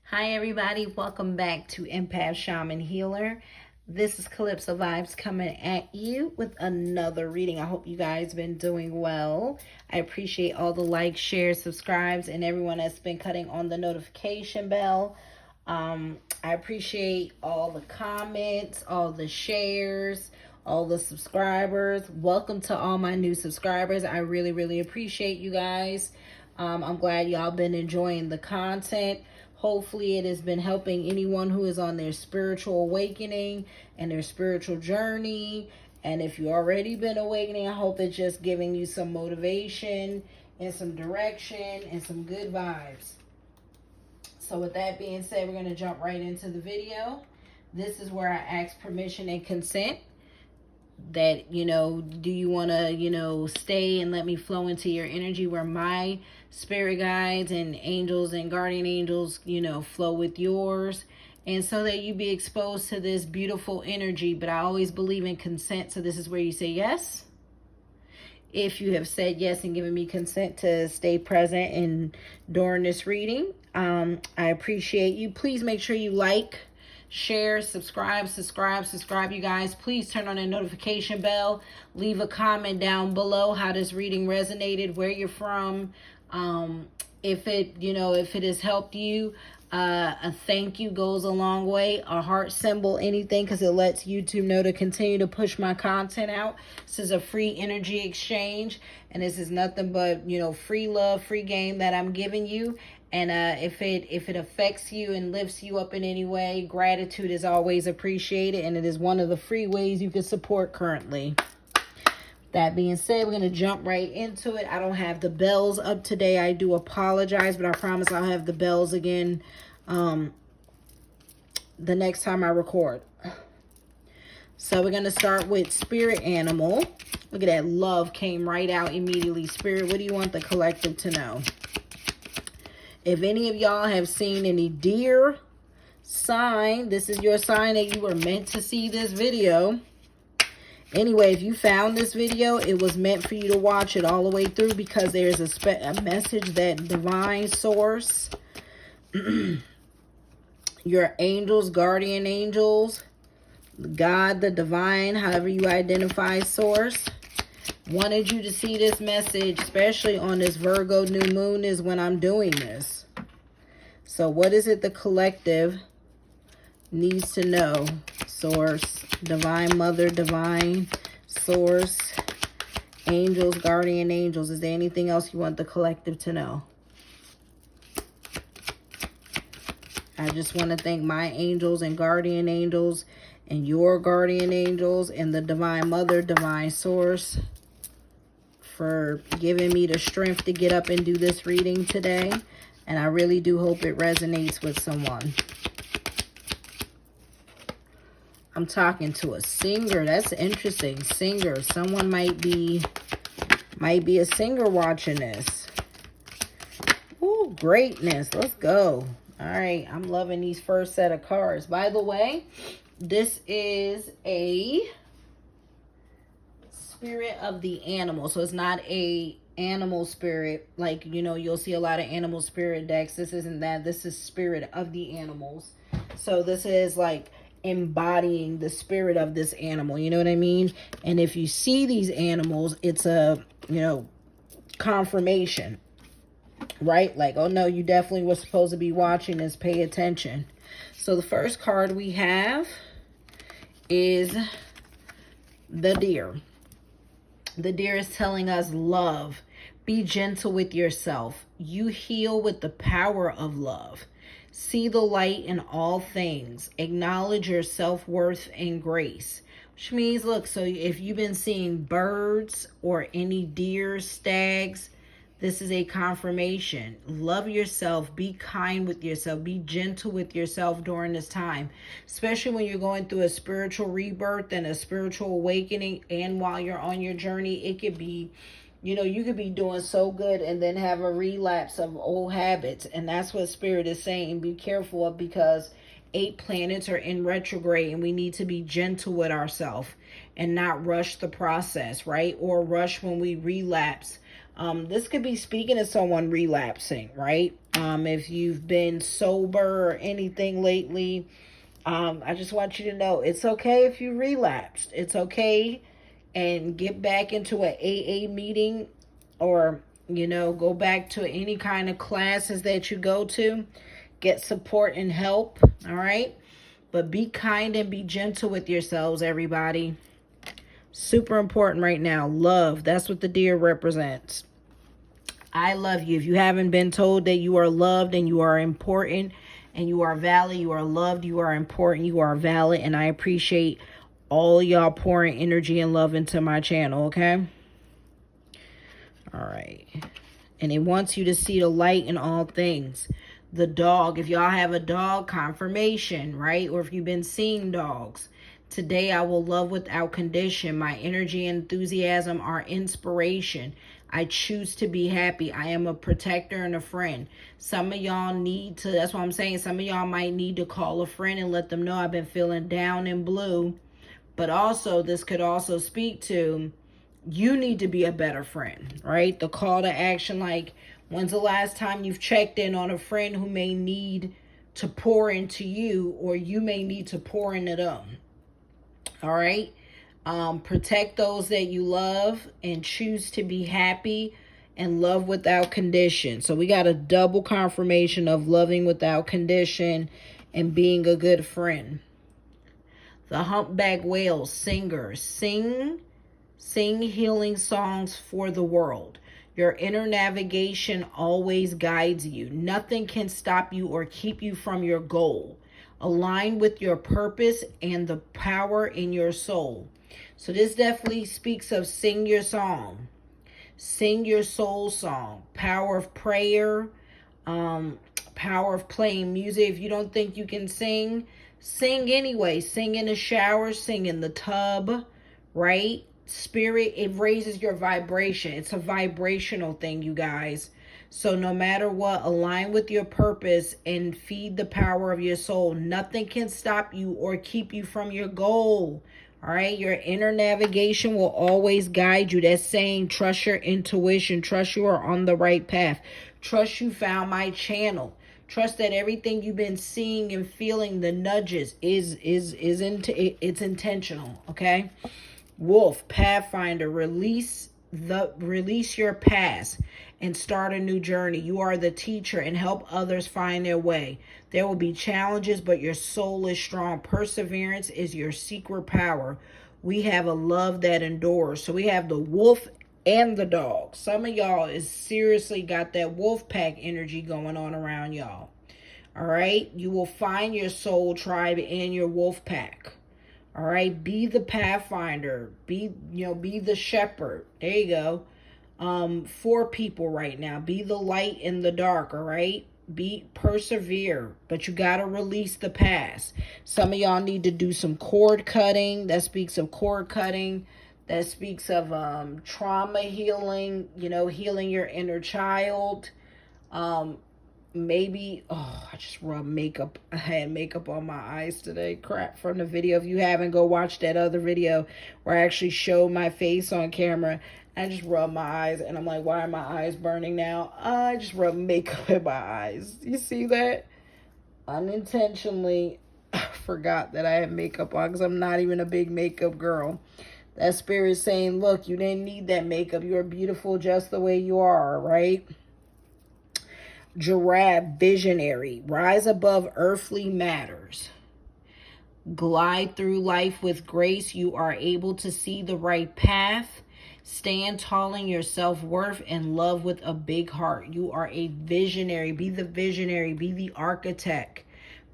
Hi everybody, welcome back to Empath, Shaman, Healer. This is Calypso Vibes coming at you with another reading. I hope you guys been doing well. I appreciate all the likes, shares, subscribes, and everyone that's been cutting on the notification bell. I appreciate all the comments, all the shares, all the subscribers. Welcome to all my new subscribers. I really appreciate you guys. I'm glad y'all been enjoying the content. Hopefully it has been helping anyone who is on their spiritual awakening and their spiritual journey. And if you already been awakening, I hope it's just giving you some motivation and some direction and some good vibes. So with that being said, we're going to jump right into the video. This is where I ask permission and consent that, do you want to, stay and let me flow into your energy where my spirit guides and angels and guardian angels, flow with yours. And so that you be exposed to this beautiful energy. But I always believe in consent. So this is where you say yes. If you have said yes and given me consent to stay present and during this reading, I appreciate you. Please make sure you like, share, subscribe, you guys. Please turn on the notification bell. Leave a comment down below how this reading resonated, where you're from. If it has helped you, a thank you goes a long way. A heart symbol, anything, because it lets YouTube know to continue to push my content out. This is a free energy exchange, and this is nothing but, free love, free game that I'm giving you. And if it affects you and lifts you up in any way, gratitude is always appreciated, and it is one of the free ways you can support currently. That being said, we're going to jump right into it. I don't have the bells up today. I do apologize, but I promise I'll have the bells again the next time I record. So we're going to start with spirit animal. Look at that. Love came right out immediately. Spirit, what do you want the collective to know? If any of y'all have seen any deer sign, this is your sign that you were meant to see this video. Anyway, if you found this video, it was meant for you to watch it all the way through, because there's a message that divine source, your angels, guardian angels, God, the divine, however you identify source, wanted you to see this message, especially on this Virgo new moon is when I'm doing this. So what is it the collective needs to know? Source, divine mother, divine source, angels, guardian angels. Is there anything else you want the collective to know? I just want to thank my angels and guardian angels and your guardian angels and the divine mother, divine source, for giving me the strength to get up and do this reading today. And I really do hope it resonates with someone. I'm talking to a singer. That's interesting. Singer. Someone might be a singer watching this. Ooh, greatness. Let's go. All right. I'm loving these first set of cards. By the way, this is a spirit of the animal. So it's not a animal spirit like, you'll see a lot of animal spirit decks. This isn't that. This is spirit of the animals. So this is like embodying the spirit of this animal, you know what I mean? And if you see these animals, it's a confirmation, right? Like, oh no, you definitely were supposed to be watching this, pay attention. So the first card we have is the deer. The deer is telling us love. Be gentle with yourself. You heal with the power of love. See the light in all things. Acknowledge your self-worth and grace. Which means, look, so if you've been seeing birds or any deer, stags, this is a confirmation. Love yourself. Be kind with yourself. Be gentle with yourself during this time. Especially when you're going through a spiritual rebirth and a spiritual awakening. And while you're on your journey, it could be, you could be doing so good and then have a relapse of old habits. And that's what Spirit is saying. Be careful of, because 8 planets are in retrograde, and we need to be gentle with ourselves and not rush the process, right? Or rush when we relapse This could be speaking to someone relapsing, right? If you've been sober or anything lately, I just want you to know it's okay if you relapsed. It's okay, and get back into an AA meeting, or, go back to any kind of classes that you go to. Get support and help, all right? But be kind and be gentle with yourselves, everybody. Super important right now. Love. That's what the deer represents. I love you. If you haven't been told that you are loved and you are important and you are valid, you are loved, you are important, you are valid, and I appreciate all y'all pouring energy and love into my channel, okay? All right. And it wants you to see the light in all things. The dog, if y'all have a dog, confirmation, right? Or if you've been seeing dogs. Today I will love without condition. My energy and enthusiasm are inspiration. I choose to be happy. I am a protector and a friend. Some of y'all need to, that's what I'm saying, some of y'all might need to call a friend and let them know I've been feeling down and blue. But also, this could also speak to, you need to be a better friend, right? The call to action, like, when's the last time you've checked in on a friend who may need to pour into you, or you may need to pour into them? All right. Protect those that you love and choose to be happy and love without condition. So we got a double confirmation of loving without condition and being a good friend. The humpback whale singer. Sing healing songs for the world. Your inner navigation always guides you. Nothing can stop you or keep you from your goal. Align with your purpose and the power in your soul. So this definitely speaks of sing your song. Sing your soul song. Power of prayer. Power of playing music. If you don't think you can sing, sing anyway. Sing in the shower. Sing in the tub. Right? Spirit, it raises your vibration. It's a vibrational thing, you guys. So no matter what, align with your purpose and feed the power of your soul. Nothing can stop you or keep you from your goal. All right. Your inner navigation will always guide you. That's saying trust your intuition. Trust you are on the right path. Trust you found my channel. Trust that everything you've been seeing and feeling, the nudges, it's intentional. Okay. Wolf, Pathfinder, release your past and start a new journey. You are the teacher and help others find their way. There will be challenges, but your soul is strong. Perseverance is your secret power. We have a love that endures. So we have the wolf and the dog. Some of y'all is seriously got that wolf pack energy going on around y'all. All right. You will find your soul tribe in your wolf pack. All right, be the pathfinder, be the shepherd. There you go. For people right now, be the light in the dark. All right, persevere, but you got to release the past. Some of y'all need to do some cord cutting. That speaks of cord cutting. That speaks of trauma healing, healing your inner child. Maybe, I just rubbed makeup. I had makeup on my eyes today. Crap, from the video. If you haven't, go watch that other video where I actually showed my face on camera. I just rubbed my eyes and I'm like, why are my eyes burning now? I just rubbed makeup in my eyes. You see that? Unintentionally, I forgot that I had makeup on because I'm not even a big makeup girl. That spirit is saying, look, you didn't need that makeup. You're beautiful just the way you are, right? Giraffe, visionary, rise above earthly matters. Glide through life with grace. You are able to see the right path. Stand tall in your self-worth and love with a big heart. You are a visionary. Be the visionary. Be the architect.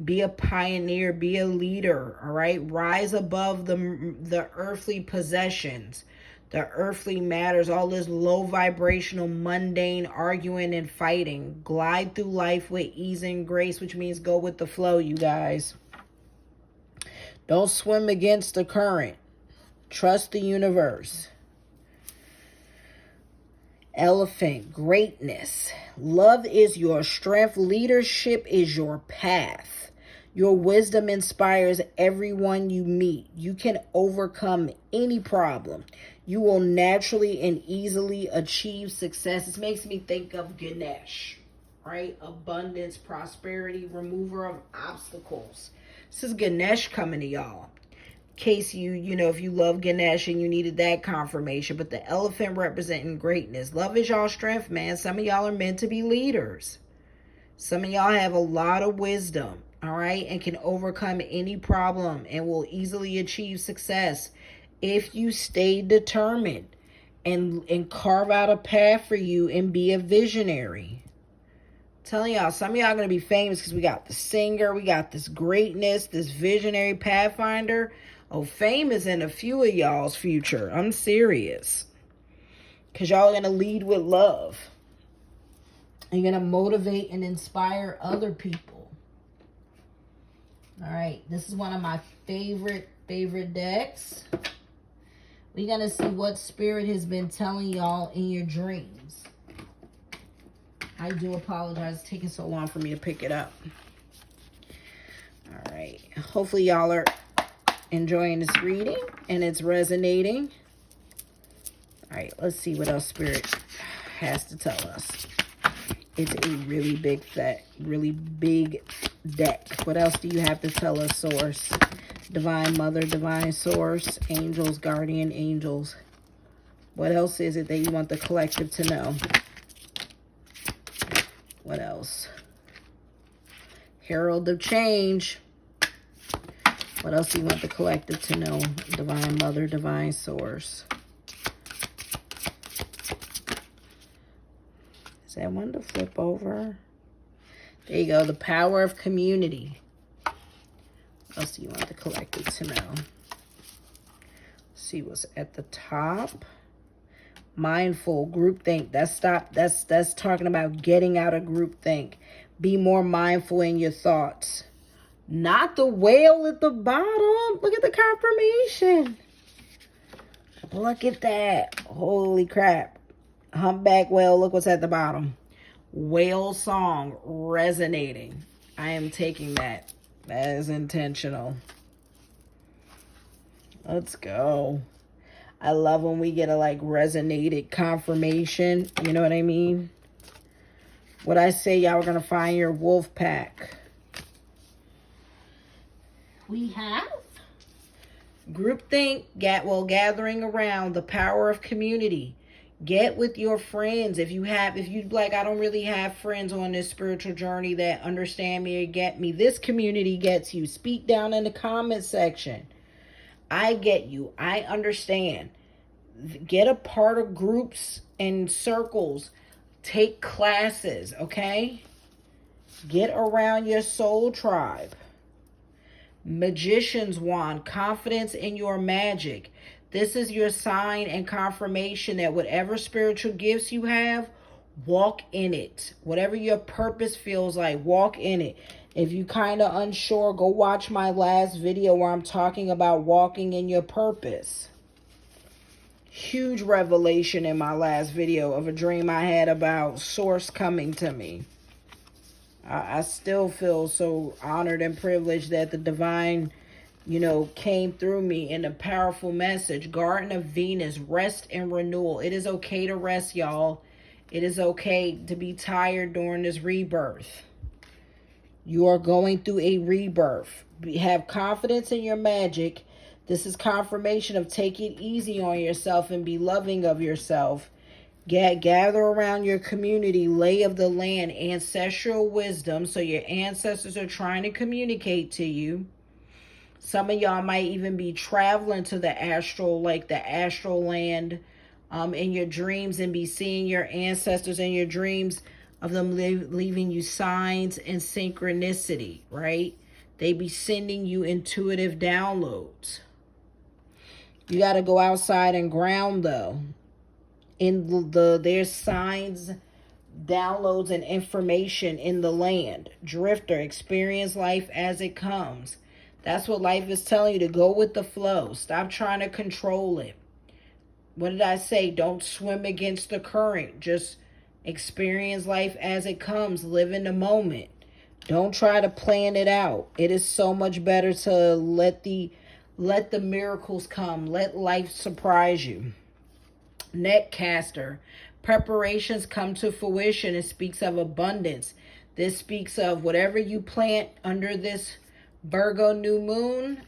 Be a pioneer. Be a leader. All right. Rise above the earthly possessions. The earthly matters, all this low vibrational, mundane arguing and fighting. Glide through life with ease and grace, which means go with the flow, you guys. Don't swim against the current. Trust the universe. Elephant, greatness. Love is your strength. Leadership is your path. Your wisdom inspires everyone you meet. You can overcome any problem. You will naturally and easily achieve success. This makes me think of Ganesh, right? Abundance, prosperity, remover of obstacles. This is Ganesh coming to y'all. In case you know, if you love Ganesh and you needed that confirmation. But the elephant representing greatness. Love is y'all strength, man. Some of y'all are meant to be leaders. Some of y'all have a lot of wisdom, all right, and can overcome any problem and will easily achieve success if you stay determined and carve out a path for you and be a visionary. I'm telling y'all, some of y'all are going to be famous because we got the singer, we got this greatness, this visionary pathfinder. Oh, fame is in a few of y'all's future. I'm serious. Because y'all are going to lead with love. You're going to motivate and inspire other people. All right. This is one of my favorite decks. We're going to see what spirit has been telling y'all in your dreams. I do apologize. It's taking so long for me to pick it up. All right. Hopefully y'all are enjoying this reading and it's resonating. All right. Let's see what else spirit has to tell us. It's a really big deck. What else do you have to tell us, Source? Divine Mother, Divine Source, Angels, Guardian Angels. What else is it that you want the collective to know? What else? Herald of Change. What else do you want the collective to know? Divine Mother, Divine Source. Is that one to flip over? There you go. The power of community. What else do you want the collective to know? Let's see what's at the top. Mindful, groupthink. That's talking about getting out of groupthink. Be more mindful in your thoughts. Not the whale at the bottom. Look at the confirmation. Look at that. Holy crap. Humpback whale, look what's at the bottom. Whale song resonating. I am taking that. That is intentional. Let's go. I love when we get a resonated confirmation. You know what I mean? What I say, y'all are going to find your wolf pack. We have groupthink, gathering around, the power of community. Get with your friends. If you like, I don't really have friends on this spiritual journey that understand me or get me. This community gets you. Speak down in the comment section. I get you. I understand. Get a part of groups and circles. Take classes, okay? Get around your soul tribe. Magician's wand, confidence in your magic. This is your sign and confirmation that whatever spiritual gifts you have, walk in it. Whatever your purpose feels like, walk in it. If you kind of unsure, go watch my last video where I'm talking about walking in your purpose. Huge revelation in my last video of a dream I had about source coming to me. I still feel so honored and privileged that the divine, came through me in a powerful message. Garden of Venus, rest and renewal. It is okay to rest, y'all. It is okay to be tired during this rebirth. You are going through a rebirth. Have confidence in your magic. This is confirmation of take it easy on yourself and be loving of yourself. Gather around your community, lay of the land, ancestral wisdom. So your ancestors are trying to communicate to you. Some of y'all might even be traveling to the astral land in your dreams and be seeing your ancestors in your dreams of them leaving you signs and synchronicity, right? They be sending you intuitive downloads. You got to go outside and ground though. There's signs, downloads, and information in the land. Drifter, experience life as it comes. That's what life is telling you, to go with the flow. Stop trying to control it. What did I say? Don't swim against the current. Just experience life as it comes. Live in the moment. Don't try to plan it out. It is so much better to let the miracles come. Let life surprise you. Netcaster. Preparations come to fruition. It speaks of abundance. This speaks of whatever you plant under this Virgo new moon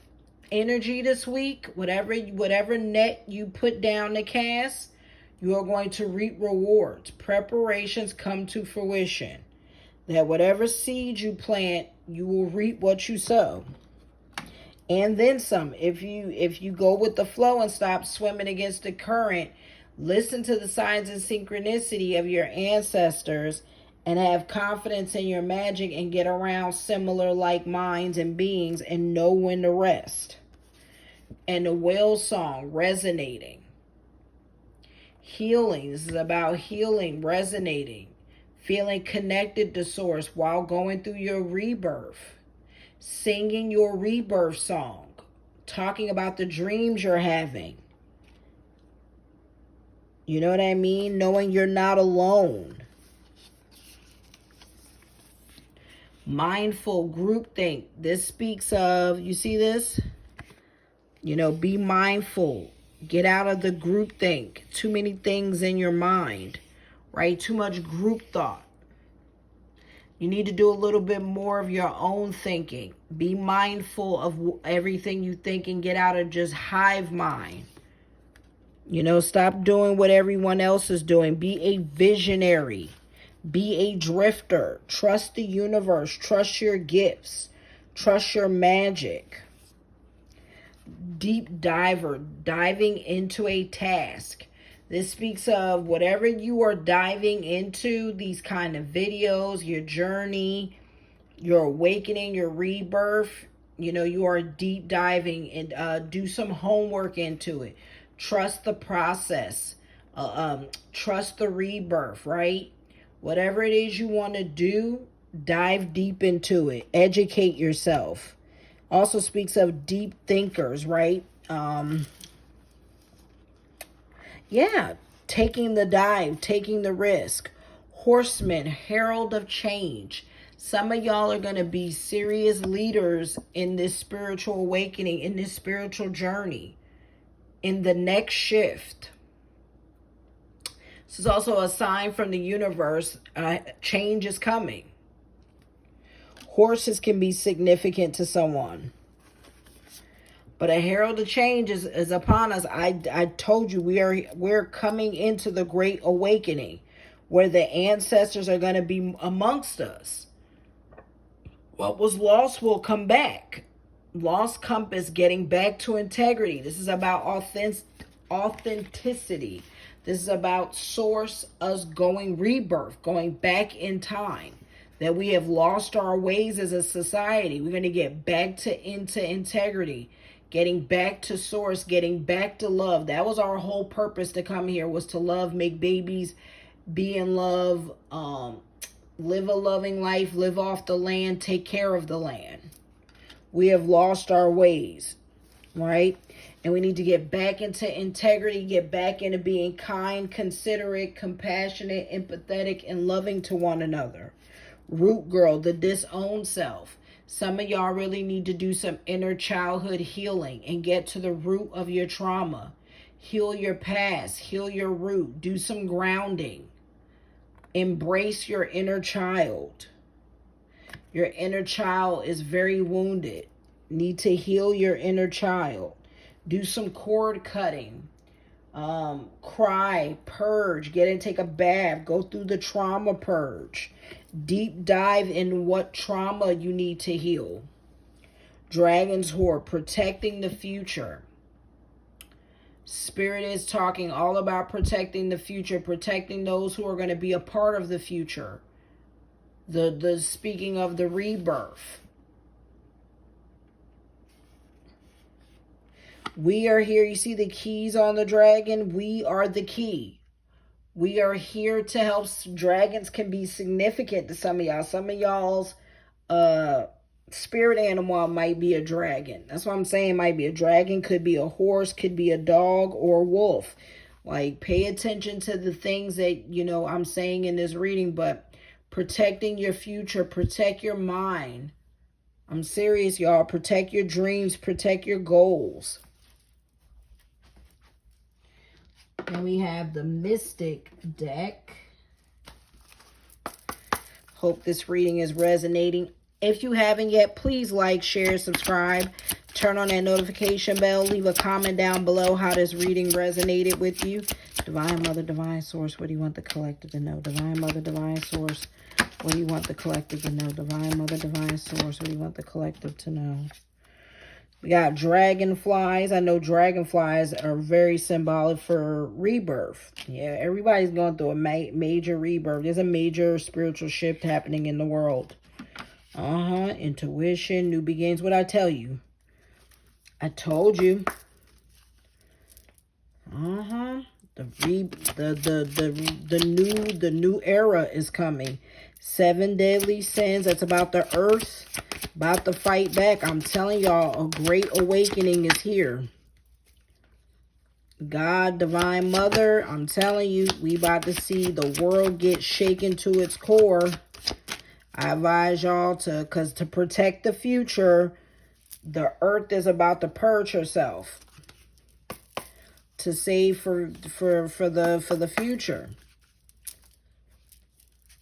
energy this week, whatever net you put down to cast, you are going to reap rewards. Preparations come to fruition. That whatever seed you plant, you will reap what you sow. And then some. If you go with the flow and stop swimming against the current, listen to the signs and synchronicity of your ancestors and have confidence in your magic and get around similar like minds and beings and know when to rest. And the whale song, resonating. Healing. This is about healing, resonating. Feeling connected to source while going through your rebirth. Singing your rebirth song. Talking about the dreams you're having. You know what I mean? Knowing you're not alone. Mindful groupthink. This speaks of, you see this? You know, be mindful. Get out of the groupthink. Too many things in your mind, right? Too much group thought. You need to do a little bit more of your own thinking. Be mindful of everything you think and get out of just hive mind. You know, stop doing what everyone else is doing. Be a visionary. Be a drifter. Trust the universe. Trust your gifts. Trust your magic. Deep diver. Diving into a task. This speaks of whatever you are diving into, these kind of videos, your journey, your awakening, your rebirth. You know, you are deep diving and do some homework into it. Trust the process. Trust the rebirth, right? Whatever it is you want to do, dive deep into it. Educate yourself. Also speaks of deep thinkers, right? Yeah, taking the dive, taking the risk. Horseman, herald of change. Some of y'all are going to be serious leaders in this spiritual awakening, in this spiritual journey, in the next shift. This is also a sign from the universe. Change is coming. Horses can be significant to someone. But a herald of change is upon us. I told you we're coming into the great awakening where the ancestors are going to be amongst us. What was lost will come back. Lost compass, getting back to integrity. This is about authenticity. This is about source, us going rebirth, going back in time. That we have lost our ways as a society. We're going to get back into integrity. Getting back to source, getting back to love. That was our whole purpose to come here, was to love, make babies, be in love, live a loving life, live off the land, take care of the land. We have lost our ways, right? And we need to get back into integrity, get back into being kind, considerate, compassionate, empathetic, and loving to one another. Root girl, the disowned self. Some of y'all really need to do some inner childhood healing and get to the root of your trauma. Heal your past, heal your root, do some grounding. Embrace your inner child. Your inner child is very wounded. Need to heal your inner child. Do some cord cutting. Cry, purge, get in, take a bath, go through the trauma purge. Deep dive in what trauma you need to heal. Dragon's Hoard, protecting the future. Spirit is talking all about protecting the future, protecting those who are going to be a part of the future. The speaking of the rebirth. We are here. You see the keys on the dragon? We are the key. We are here to help. Dragons can be significant to some of y'all. Some of y'all's spirit animal might be a dragon. That's what I'm saying. Might be a dragon, could be a horse, could be a dog or a wolf. Like, pay attention to the things that, you know, I'm saying in this reading, but Protecting your future. Protect your mind. I'm serious, y'all. Protect your dreams. Protect your goals. Then we have the Mystic deck. Hope this reading is resonating. If you haven't yet, please like, share, subscribe. Turn on that notification bell. Leave a comment down below how this reading resonated with you. Divine Mother, Divine Source, what do you want the collective to know? Divine Mother, Divine Source, what do you want the collective to know? Divine Mother, Divine Source, what do you want the collective to know? We got dragonflies. I know dragonflies are very symbolic for rebirth. Yeah, everybody's going through a major rebirth. There's a major spiritual shift happening in the world. Intuition, new beginnings. What I tell you? I told you. The new era is coming. 7 deadly sins. That's about the earth. About to fight back. I'm telling y'all, a great awakening is here. God, Divine Mother, I'm telling you, we about to see the world get shaken to its core. I advise y'all to protect the future, the earth is about to purge herself. To save for the future.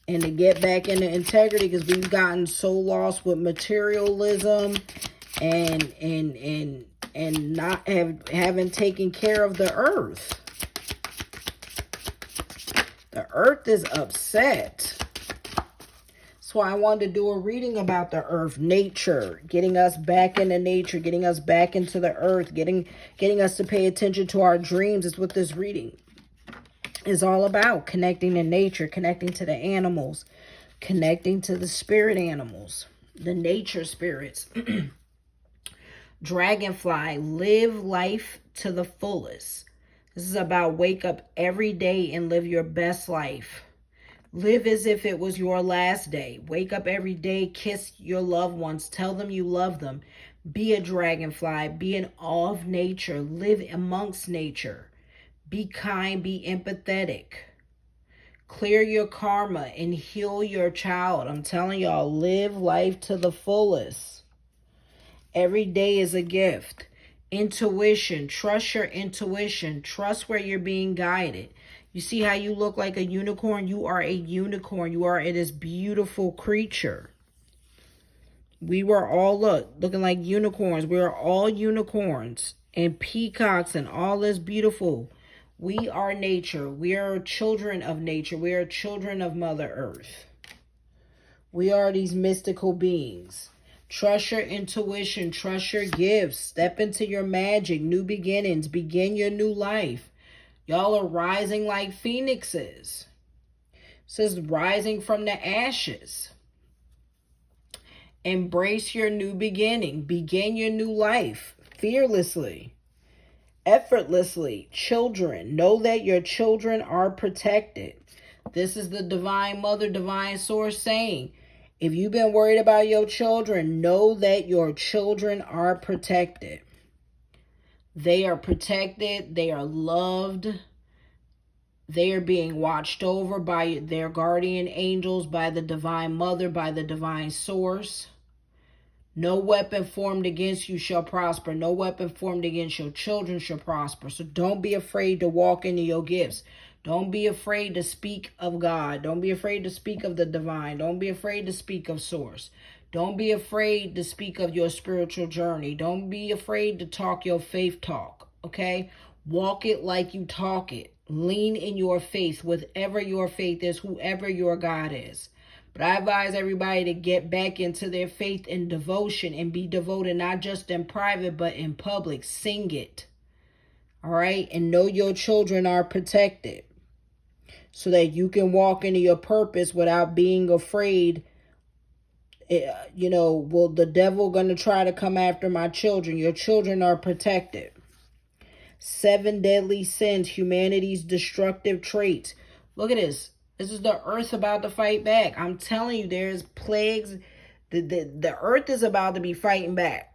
And to get back into integrity, because we've gotten so lost with materialism and not haven't taken care of the earth. The earth is upset. That's why I wanted to do a reading about the earth, nature, getting us back into nature, getting us back into the earth, getting us to pay attention to our dreams is what this reading is all about. Connecting to nature, connecting to the animals, connecting to the spirit animals, the nature spirits. Dragonfly, live life to the fullest. This is about wake up every day and live your best life. Live as if it was your last day. Wake up every day, kiss your loved ones, tell them you love them. Be a dragonfly, be in awe of nature, live amongst nature. Be kind, be empathetic. Clear your karma and heal your child. I'm telling y'all, live life to the fullest. Every day is a gift. Intuition, trust your intuition. Trust where you're being guided. You see how you look like a unicorn? You are a unicorn. You are this beautiful creature. We were all looking like unicorns. We are all unicorns and peacocks and all this beautiful. We are nature. We are children of nature. We are children of Mother Earth. We are these mystical beings. Trust your intuition. Trust your gifts. Step into your magic. New beginnings. Begin your new life. Y'all are rising like phoenixes. It says rising from the ashes. Embrace your new beginning. Begin your new life fearlessly. Effortlessly. Children, know that your children are protected. This is the Divine Mother, Divine Source saying, if you've been worried about your children, know that your children are protected. They are protected. They are loved. They are being watched over by their guardian angels, by the Divine Mother, by the Divine Source. No weapon formed against you shall prosper. No weapon formed against your children shall prosper. So don't be afraid to walk into your gifts. Don't be afraid to speak of God. Don't be afraid to speak of the divine. Don't be afraid to speak of source. Don't be afraid to speak of your spiritual journey. Don't be afraid to talk your faith talk, okay? Walk it like you talk it. Lean in your faith, whatever your faith is, whoever your God is. But I advise everybody to get back into their faith and devotion and be devoted, not just in private, but in public. Sing it. All right? And know your children are protected so that you can walk into your purpose without being afraid. Will the devil going to try to come after my children? Your children are protected. 7 deadly sins, humanity's destructive traits. Look at this. This is the earth about to fight back. I'm telling you, there's plagues. The earth is about to be fighting back.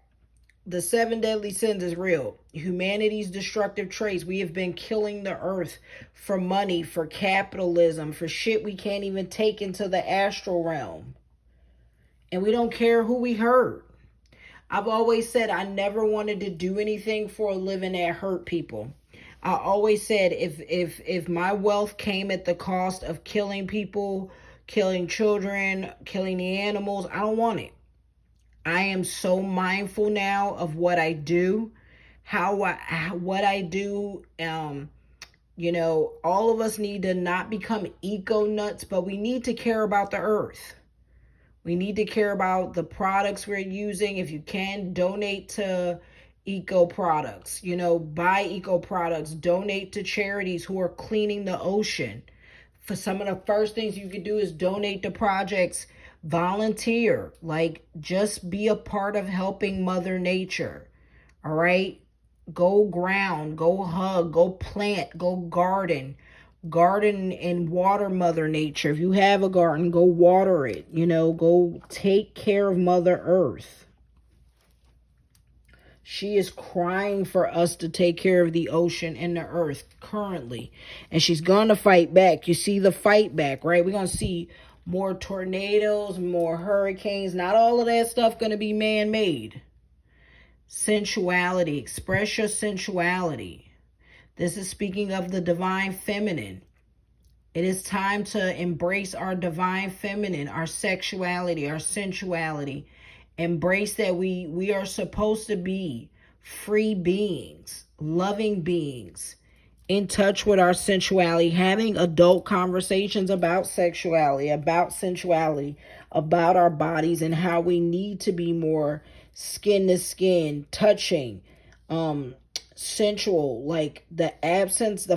The 7 deadly sins is real. Humanity's destructive traits. We have been killing the earth for money, for capitalism, for shit we can't even take into the astral realm. And we don't care who we hurt. I've always said I never wanted to do anything for a living that hurt people. I always said if my wealth came at the cost of killing people, killing children, killing the animals, I don't want it. I am so mindful now of what I do, what I do. You know, all of us need to not become eco nuts, but we need to care about the earth. We need to care about the products we're using. If you can, donate to eco products. You know, buy eco products. Donate to charities who are cleaning the ocean. For some of the first things you could do is donate to projects. Volunteer. Like, just be a part of helping Mother Nature. All right? Go ground. Go hug. Go plant. Go garden. Garden and water Mother Nature. If you have a garden, go water it. You know, go take care of Mother Earth. She is crying for us to take care of the ocean and the earth currently. And she's going to fight back. You see the fight back, right? We're going to see more tornadoes, more hurricanes. Not all of that stuff going to be man-made. Sensuality. Express your sensuality. This is speaking of the divine feminine. It is time to embrace our divine feminine, our sexuality, our sensuality. Embrace that we are supposed to be free beings, loving beings, in touch with our sensuality, having adult conversations about sexuality, about sensuality, about our bodies and how we need to be more skin to skin, touching, sensual. Like the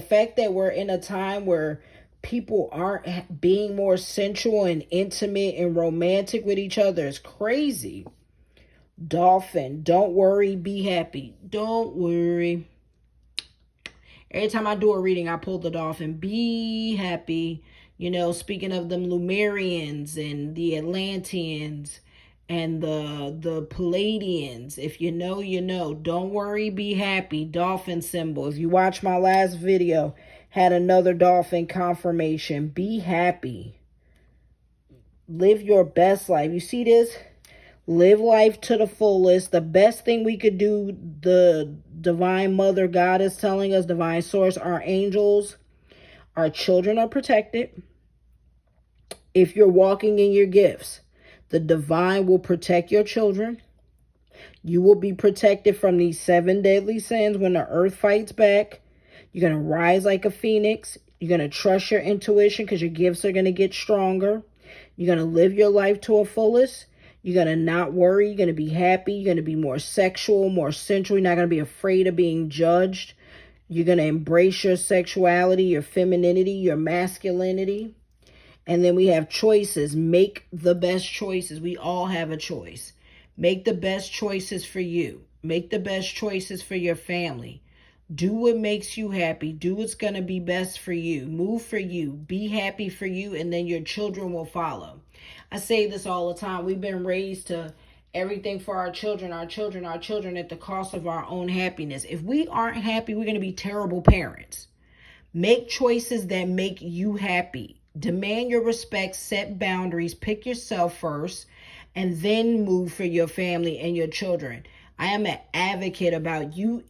fact that we're in a time where people aren't being more sensual and intimate and romantic with each other is crazy. Dolphin, don't worry, be happy. Don't worry. Every time I do a reading, I pull the dolphin. Be happy. You know, speaking of them Lumerians and the Atlanteans and the Palladians. If you know, you know. Don't worry, be happy. Dolphin symbol. If you watch my last video, had another dolphin confirmation. Be happy. Live your best life. You see this? Live life to the fullest. The best thing we could do, the divine mother God is telling us, divine source, our angels, our children are protected. If you're walking in your gifts, the divine will protect your children. You will be protected from these 7 deadly sins when the earth fights back. You're going to rise like a phoenix. You're going to trust your intuition because your gifts are going to get stronger. You're going to live your life to a fullest. You're going to not worry. You're going to be happy. You're going to be more sexual, more sensual. You're not going to be afraid of being judged. You're going to embrace your sexuality, your femininity, your masculinity. And then we have choices. Make the best choices. We all have a choice. Make the best choices for you. Make the best choices for your family. Do what makes you happy. Do what's going to be best for you. Move for you. Be happy for you, and then your children will follow. I say this all the time. We've been raised to everything for our children at the cost of our own happiness. If we aren't happy, we're going to be terrible parents. Make choices that make you happy. Demand your respect, set boundaries, pick yourself first, and then move for your family and your children. I am an advocate about you.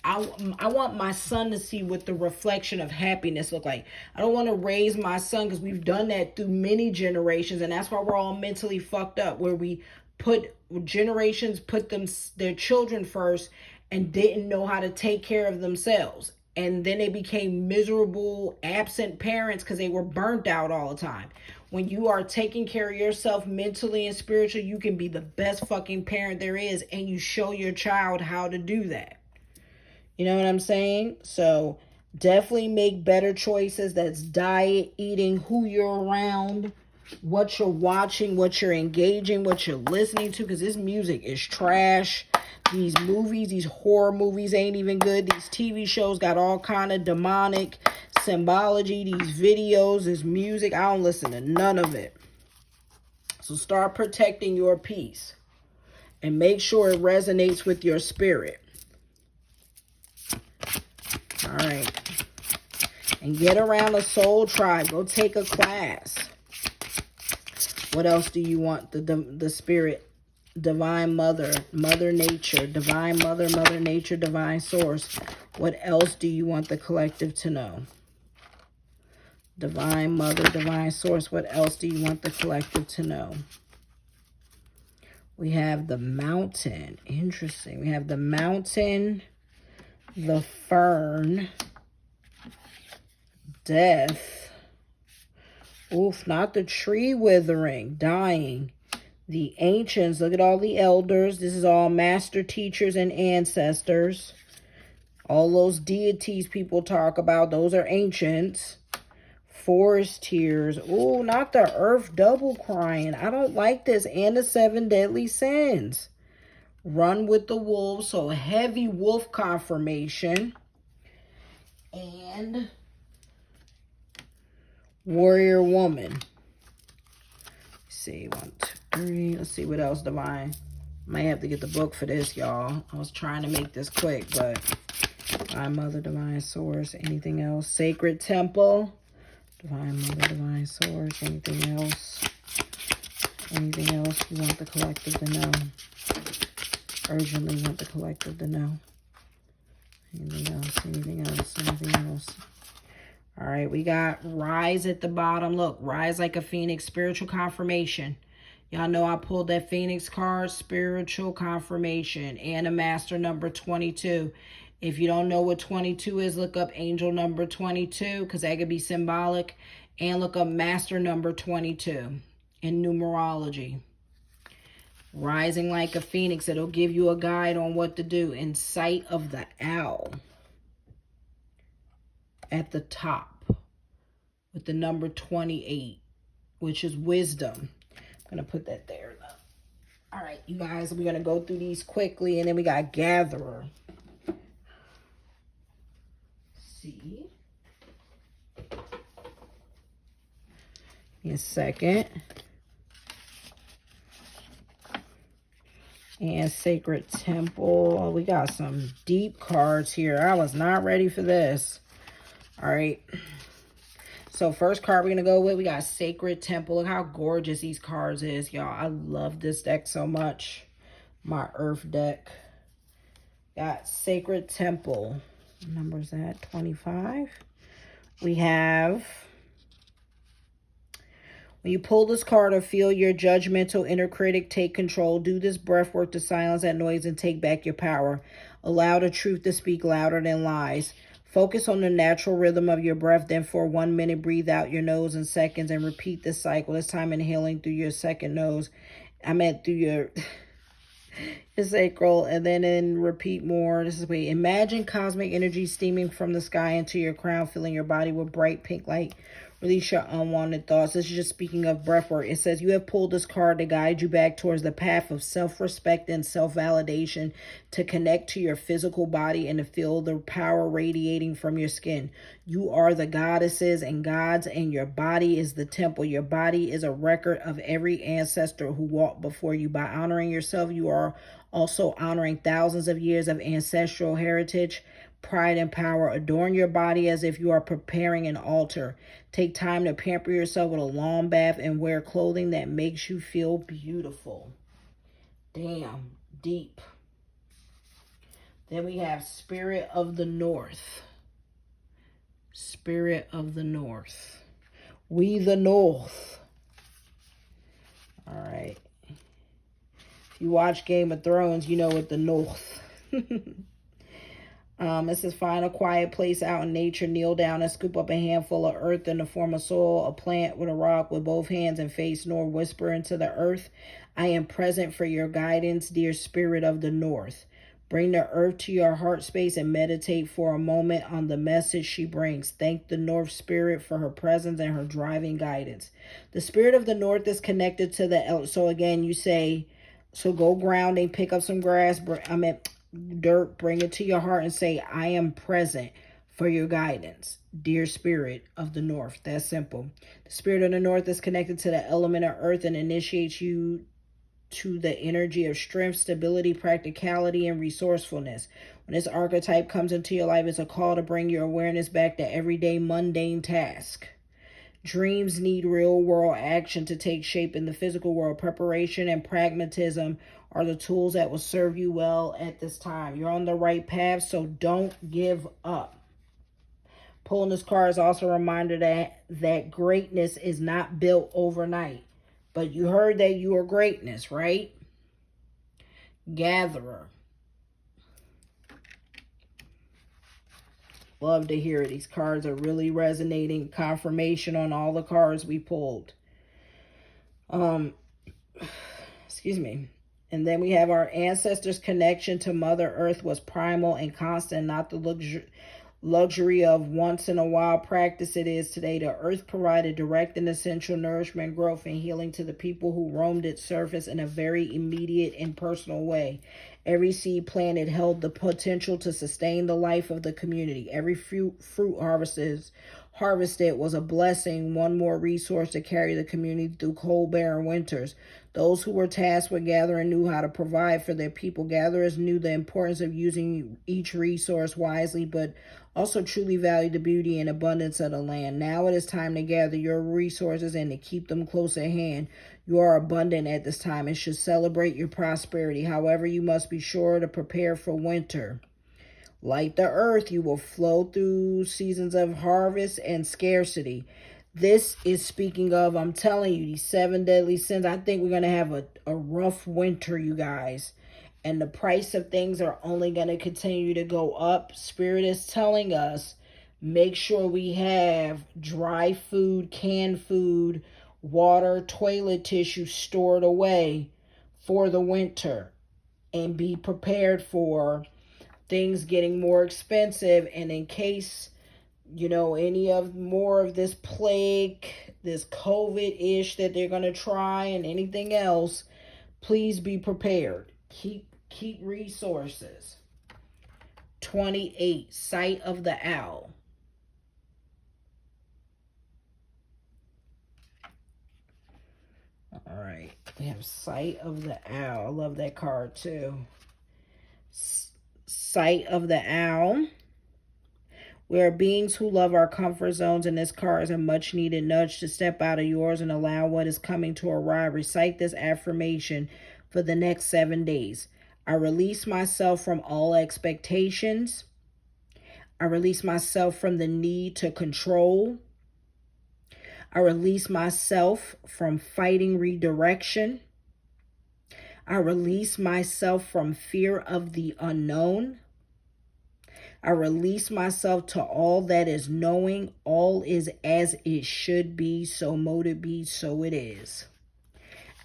I want my son to see what the reflection of happiness look like. I don't want to raise my son, because we've done that through many generations, and that's why we're all mentally fucked up, where we put their children first and didn't know how to take care of themselves. And then they became miserable, absent parents because they were burnt out all the time. When you are taking care of yourself mentally and spiritually, you can be the best fucking parent there is, and you show your child how to do that. You know what I'm saying? So definitely make better choices. That's diet, eating, who you're around, what you're watching, what you're engaging, what you're listening to, because this music is trash. These movies, these horror movies ain't even good. These TV shows got all kind of demonic symbology. These videos, this music, I don't listen to none of it. So start protecting your peace. And make sure it resonates with your spirit. All right. And get around a soul tribe. Go take a class. What else do you want the spirit? Divine mother, mother nature, divine mother, mother nature, divine source. What else do you want the collective to know? Divine mother, divine source. What else do you want the collective to know? We have the mountain. Interesting. We have the mountain, the fern, death. Oof, not the tree withering, dying. The ancients, look at all the elders. This is all master teachers and ancestors. All those deities people talk about, those are ancients. Forest tears. Oh, not the earth double crying. I don't like this. And the 7 deadly sins. Run with the wolves. So heavy wolf confirmation. And warrior woman. Let's see, 1, 2, 3. Let's see what else divine. Might have to get the book for this, y'all. I was trying to make this quick, but divine mother, divine source. Anything else? Sacred temple. Divine mother, divine source. Anything else? Anything else you want the collective to know? Urgently want the collective to know. Anything else? Anything else? Anything else? All right, we got rise at the bottom. Look, rise like a phoenix, spiritual confirmation. Y'all know I pulled that phoenix card, spiritual confirmation, and a master number 22. If you don't know what 22 is, look up angel number 22, because that could be symbolic. And look up master number 22 in numerology. Rising like a phoenix. It'll give you a guide on what to do. In sight of the owl. At the top. With the number 28. Which is wisdom. I'm going to put that there. All right, you guys. We're going to go through these quickly. And then we got gatherer. See. In a second. And sacred temple. We got some deep cards here. I was not ready for this. All right. So first card we're going to go with, we got sacred temple. Look how gorgeous these cards is, y'all. I love this deck so much. My earth deck. Got sacred temple. What number is that? 25. We have, when you pull this card or feel your judgmental inner critic take control, do this breath work to silence that noise and take back your power. Allow the truth to speak louder than lies. Focus on the natural rhythm of your breath. Then for 1 minute, breathe out your nose in seconds and repeat this cycle. This time inhaling through your second nose. I meant through your sacral, and then repeat more. This is wait. Imagine cosmic energy steaming from the sky into your crown, filling your body with bright pink light. Release your unwanted thoughts. This is just speaking of breath work. It says you have pulled this card to guide you back towards the path of self-respect and self-validation, to connect to your physical body and to feel the power radiating from your skin. You are the goddesses and gods, and your body is the temple. Your body is a record of every ancestor who walked before you. By honoring yourself, you are also honoring thousands of years of ancestral heritage, pride, and power. Adorn your body as if you are preparing an altar. Take time to pamper yourself with a long bath and wear clothing that makes you feel beautiful. Damn, deep. Then we have Spirit of the North. Spirit of the North. We the North. All right. If you watch Game of Thrones, you know what the North. It says, find a quiet place out in nature, kneel down and scoop up a handful of earth in the form of soil, a plant with a rock with both hands and face, nor whisper into the earth. I am present for your guidance, dear Spirit of the North. Bring the earth to your heart space and meditate for a moment on the message she brings. Thank the North Spirit for her presence and her driving guidance. The Spirit of the North is connected to the, so again, you say, so go grounding, pick up some grass, dirt, bring it to your heart and say, I am present for your guidance, dear Spirit of the North. That's simple. The Spirit of the North is connected to the element of earth and initiates you to the energy of strength, stability, practicality, and resourcefulness. When this archetype comes into your life, it's a call to bring your awareness back to everyday mundane tasks. Dreams need real world action to take shape in the physical world. Preparation and pragmatism are the tools that will serve you well at this time. You're on the right path, so don't give up. Pulling this card is also a reminder that greatness is not built overnight. But you heard that you are greatness, right? Gatherer. Love to hear it. These cards are really resonating. Confirmation on all the cards we pulled. Excuse me. And then we have our ancestors' connection to Mother Earth was primal and constant, not the luxury of once in a while practice it is today. The earth provided direct and essential nourishment, growth, and healing to the people who roamed its surface in a very immediate and personal way. Every seed planted held the potential to sustain the life of the community. Every fruit harvested was a blessing, one more resource to carry the community through cold, barren winters. Those who were tasked with gathering knew how to provide for their people. Gatherers knew the importance of using each resource wisely, but also truly valued the beauty and abundance of the land. Now it is time to gather your resources and to keep them close at hand. You are abundant at this time and should celebrate your prosperity. However, you must be sure to prepare for winter. Like the earth, you will flow through seasons of harvest and scarcity. This is speaking of, I'm telling you, these 7 deadly sins. I think we're going to have a rough winter, you guys. And the price of things are only going to continue to go up. Spirit is telling us, make sure we have dry food, canned food, water, toilet tissue stored away for the winter. And be prepared for things getting more expensive, and in case any of more of this plague, this COVID-ish that they're going to try, and anything else, please be prepared. Keep resources. 28, sight of the owl. All right, we have sight of the owl. I love that card too. Sight of the owl. We are beings who love our comfort zones, and this card is a much needed nudge to step out of yours and allow what is coming to arrive. Recite this affirmation for the next 7 days. I release myself from all expectations. I release myself from the need to control. I release myself from fighting redirection. I release myself from fear of the unknown. I release myself to all that is knowing. All is as it should be, so mote it be, so it is.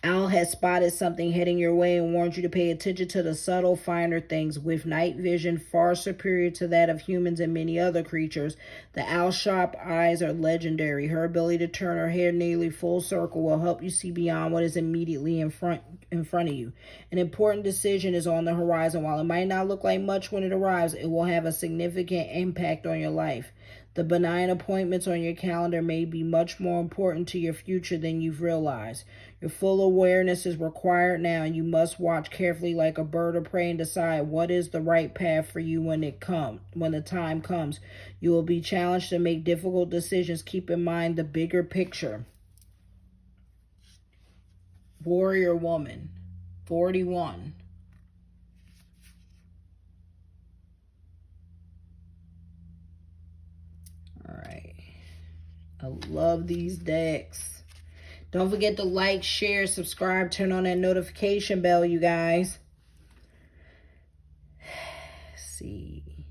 Owl has spotted something heading your way and warned you to pay attention to the subtle, finer things. With night vision far superior to that of humans and many other creatures, the owl's sharp eyes are legendary. Her ability to turn her head nearly full circle will help you see beyond what is immediately in front of you. An important decision is on the horizon. While it might not look like much when it arrives, it will have a significant impact on your life. The benign appointments on your calendar may be much more important to your future than you've realized. Your full awareness is required now, and you must watch carefully like a bird of prey and decide what is the right path for you when the time comes. You will be challenged to make difficult decisions. Keep in mind the bigger picture. Warrior woman, 41. All right. I love these decks. Don't forget to like, share, subscribe, turn on that notification bell, you guys. Let's see.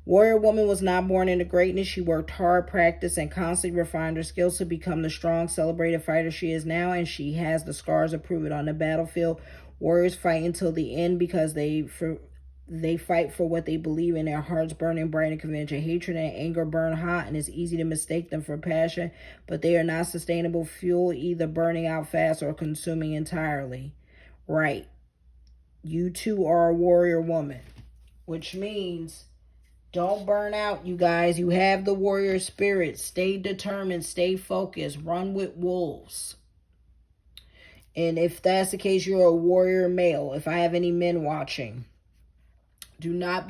Warrior woman was not born into greatness. She worked hard, practiced, and constantly refined her skills to become the strong, celebrated fighter she is now, and she has the scars to prove it. On the battlefield, warriors fight until the end because they fight for what they believe in. Their hearts burning bright and convention. Hatred and anger burn hot, and it's easy to mistake them for passion, but they are not sustainable fuel, either burning out fast or consuming entirely. Right. You too are a warrior woman, which means don't burn out, you guys. You have the warrior spirit. Stay determined. Stay focused. Run with wolves. And if that's the case, you're a warrior male. If I have any men watching, do not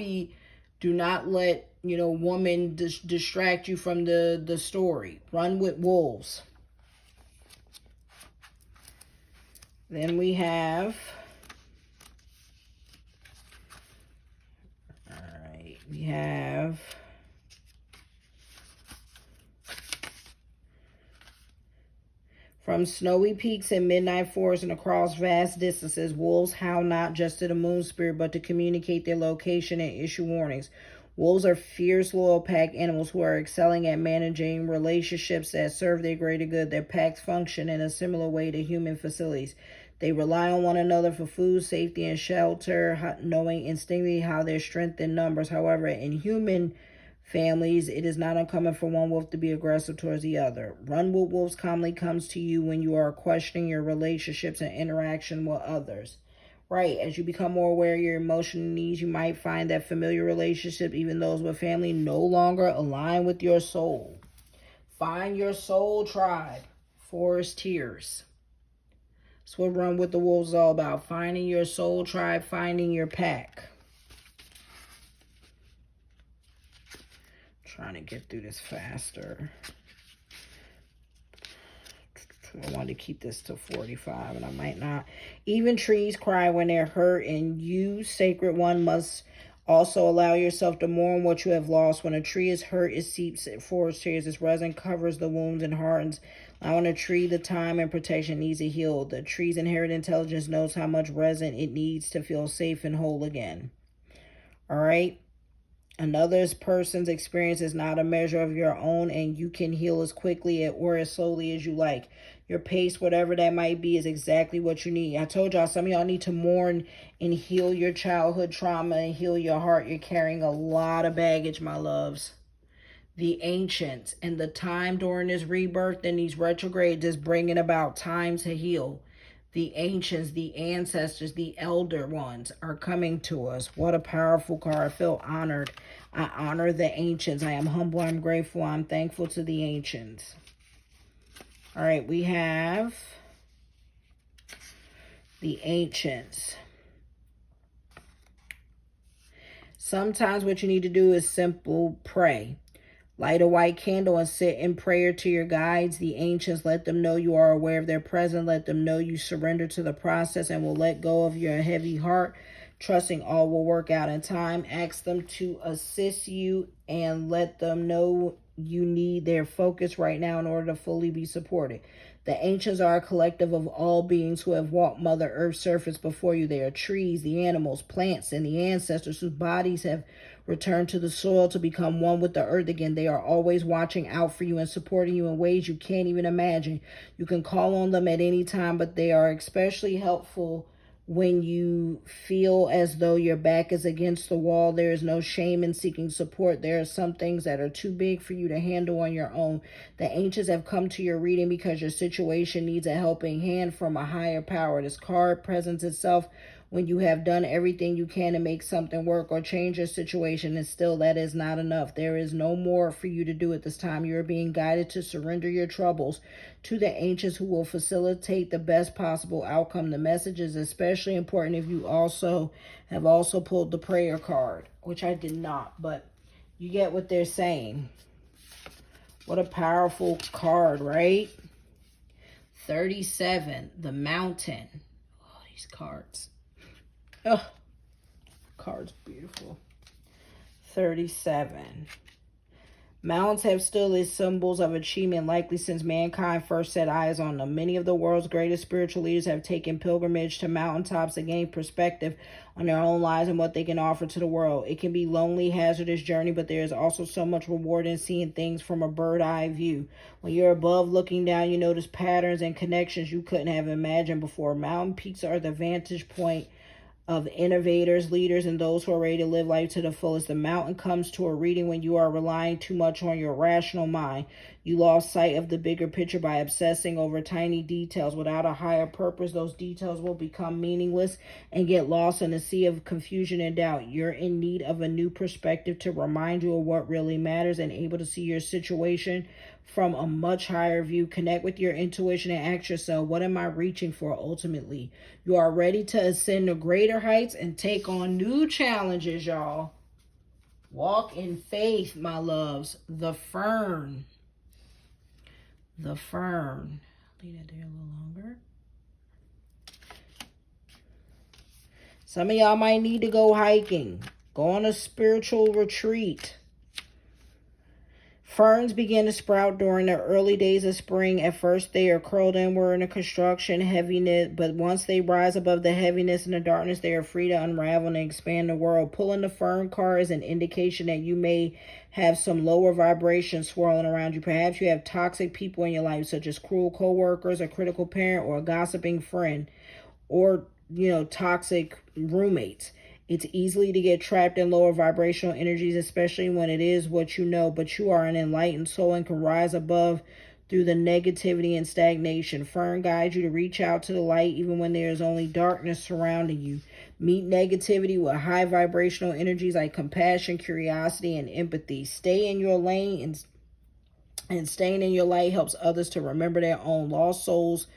let, woman distract you from the story. Run with wolves. Then we have, all right, we have from snowy peaks and midnight forests and across vast distances, wolves howl not just to the moon spirit, but to communicate their location and issue warnings. Wolves are fierce, loyal pack animals who are excelling at managing relationships that serve their greater good. Their packs function in a similar way to human facilities. They rely on one another for food, safety, and shelter, knowing instinctively how their strength in numbers. However, in human families, it is not uncommon for one wolf to be aggressive towards the other. Run with wolves commonly comes to you when you are questioning your relationships and interaction with others. Right, as you become more aware of your emotional needs, you might find that familiar relationships, even those with family, no longer align with your soul. Find your soul tribe. Forest Tears. That's what Run with the Wolves is all about. Finding your soul tribe, finding your pack. Trying to get through this faster. I wanted to keep this to 45, and I might not. Even trees cry when they're hurt, and you, sacred one, must also allow yourself to mourn what you have lost. When a tree is hurt, it seeps forest tears. Its resin covers the wounds and hardens, allowing a tree the time and protection needs to heal. The tree's inherent intelligence knows how much resin it needs to feel safe and whole again. All right? Another person's experience is not a measure of your own, and you can heal as quickly or as slowly as you like. Your pace, whatever that might be, is exactly what you need. I told y'all, some of y'all need to mourn and heal your childhood trauma and heal your heart. You're carrying a lot of baggage, my loves. The ancients and the time during this rebirth and these retrogrades is bringing about time to heal. The ancients, the ancestors, the elder ones are coming to us. What a powerful card. I feel honored. I honor the ancients. I am humble. I'm grateful. I'm thankful to the ancients. All right, we have the ancients. Sometimes what you need to do is simple pray. Light a white candle and sit in prayer to your guides, the ancients. Let them know you are aware of their presence. Let them know you surrender to the process and will let go of your heavy heart, trusting all will work out in time. Ask them to assist you and let them know you need their focus right now in order to fully be supported. The ancients are a collective of all beings who have walked Mother Earth's surface before you. They are trees, the animals, plants, and the ancestors whose bodies have returned to the soil to become one with the earth again. They are always watching out for you and supporting you in ways you can't even imagine. You can call on them at any time, but they are especially helpful when you feel as though your back is against the wall. There is no shame in seeking support. There are some things that are too big for you to handle on your own. The ancients have come to your reading because your situation needs a helping hand from a higher power. This card presents itself when you have done everything you can to make something work or change your situation, and still that is not enough. There is no more for you to do at this time. You are being guided to surrender your troubles to the ancients who will facilitate the best possible outcome. The message is especially important if you have also pulled the prayer card, which I did not, but you get what they're saying. What a powerful card, right? 37, the mountain. Oh, these cards. Oh, card's beautiful. 37. Mountains have stood as symbols of achievement, likely since mankind first set eyes on them. Many of the world's greatest spiritual leaders have taken pilgrimage to mountaintops to gain perspective on their own lives and what they can offer to the world. It can be a lonely, hazardous journey, but there is also so much reward in seeing things from a bird-eye view. When you're above looking down, you notice patterns and connections you couldn't have imagined before. Mountain peaks are the vantage point of innovators, leaders, and those who are ready to live life to the fullest. The mountain comes to a reading when you are relying too much on your rational mind. You lost sight of the bigger picture by obsessing over tiny details. Without a higher purpose, those details will become meaningless and get lost in a sea of confusion and doubt. You're in need of a new perspective to remind you of what really matters and able to see your situation from a much higher view. Connect with your intuition and ask yourself, what am I reaching for ultimately? You are ready to ascend to greater heights and take on new challenges, y'all. Walk in faith, my loves. The fern. The fern. Leave that there a little longer. Some of y'all might need to go hiking. Go on a spiritual retreat. Ferns begin to sprout during the early days of spring. At first, they are curled inward in a construction heaviness, but once they rise above the heaviness and the darkness, they are free to unravel and expand the world. Pulling the fern card is an indication that you may have some lower vibrations swirling around you. Perhaps you have toxic people in your life, such as cruel coworkers, a critical parent, or a gossiping friend, or toxic roommates. It's easily to get trapped in lower vibrational energies, especially when it is what you know, but you are an enlightened soul and can rise above through the negativity and stagnation. Fern guides you to reach out to the light even when there is only darkness surrounding you. Meet negativity with high vibrational energies like compassion, curiosity, and empathy. Stay in your lane, and staying in your light helps others to remember their own. Lost souls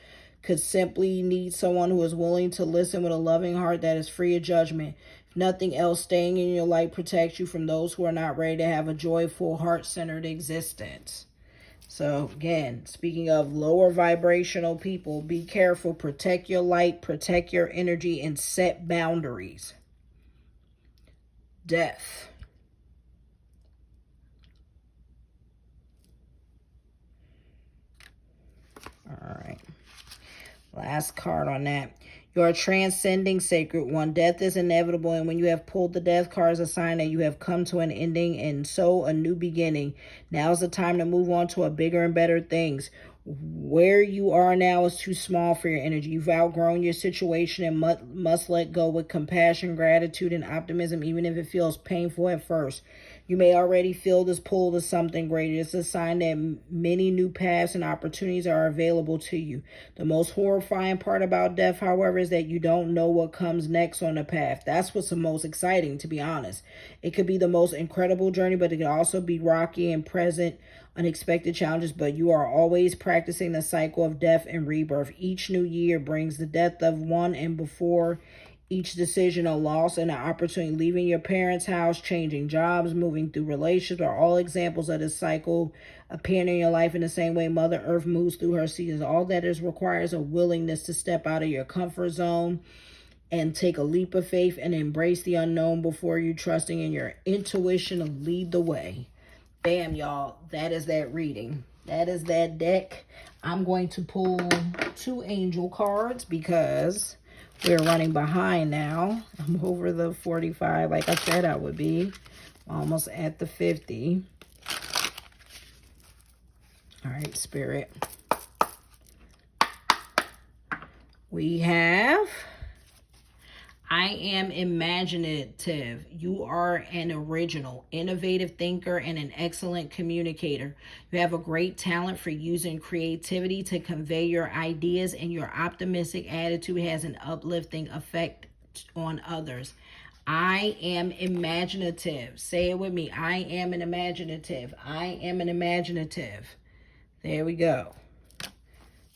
could simply need someone who is willing to listen with a loving heart that is free of judgment. If nothing else, staying in your light protects you from those who are not ready to have a joyful, heart-centered existence. So again, speaking of lower vibrational people, be careful, protect your light, protect your energy, and set boundaries. Death. All right. Last card on that. You are transcending, sacred one. Death is inevitable, and when you have pulled the death card, is a sign that you have come to an ending and so a new beginning. Now is the time to move on to a bigger and better things. Where you are now is too small for your energy. You've outgrown your situation and must let go with compassion, gratitude, and optimism, even if it feels painful at first. You may already feel this pull to something greater. It's a sign that many new paths and opportunities are available to you. The most horrifying part about death, however, is that you don't know what comes next on the path. That's what's the most exciting, to be honest. It could be the most incredible journey, but it can also be rocky and present unexpected challenges, but you are always practicing the cycle of death and rebirth. Each new year brings the death of one, and before each decision, a loss and an opportunity. Leaving your parents' house, changing jobs, moving through relationships are all examples of this cycle appearing in your life in the same way Mother Earth moves through her seasons. All that is requires a willingness to step out of your comfort zone and take a leap of faith and embrace the unknown before you, trusting in your intuition to lead the way. Bam, y'all. That is that reading. That is that deck. I'm going to pull 2 angel cards because we're running behind now. I'm over the 45 like I said I would be. Almost at the 50. All right, Spirit. We have... I am imaginative. You are an original, innovative thinker and an excellent communicator. You have a great talent for using creativity to convey your ideas, and your optimistic attitude has an uplifting effect on others. I am imaginative. Say it with me. I am an imaginative. I am an imaginative. There we go.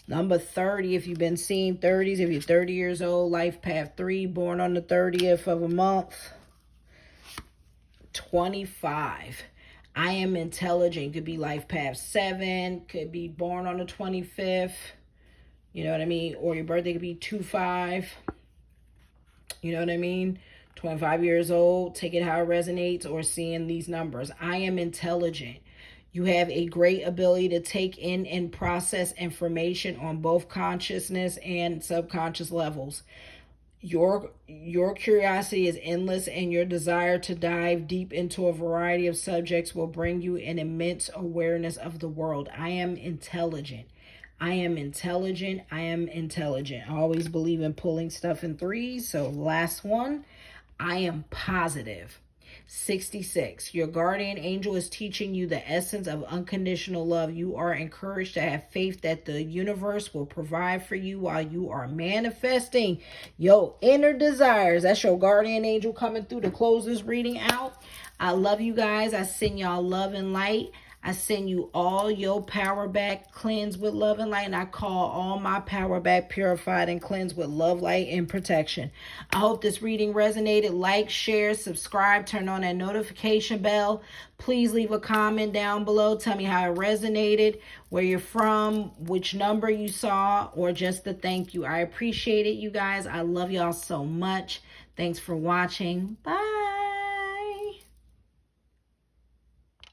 Number 30, if you've been seeing 30s, if you're 30 years old, life path 3, born on the 30th of a month. 25, I am intelligent. Could be life path 7, could be born on the 25th. You know what I mean? Or your birthday could be 2-5. You know what I mean? 25 years old, take it how it resonates, or seeing these numbers. I am intelligent. You have a great ability to take in and process information on both consciousness and subconscious levels. Your curiosity is endless, and your desire to dive deep into a variety of subjects will bring you an immense awareness of the world. I am intelligent. I am intelligent. I am intelligent. I always believe in pulling stuff in 3s. So last one, I am positive. 66, your guardian angel is teaching you the essence of unconditional love. You are encouraged to have faith that the universe will provide for you while you are manifesting your inner desires. That's your guardian angel coming through to close this reading out. I love you guys. I send y'all love and light. I send you all your power back, cleansed with love and light. And I call all my power back, purified and cleansed with love, light, and protection. I hope this reading resonated. Like, share, subscribe, turn on that notification bell. Please leave a comment down below. Tell me how it resonated, where you're from, which number you saw, or just the thank you. I appreciate it, you guys. I love y'all so much. Thanks for watching. Bye.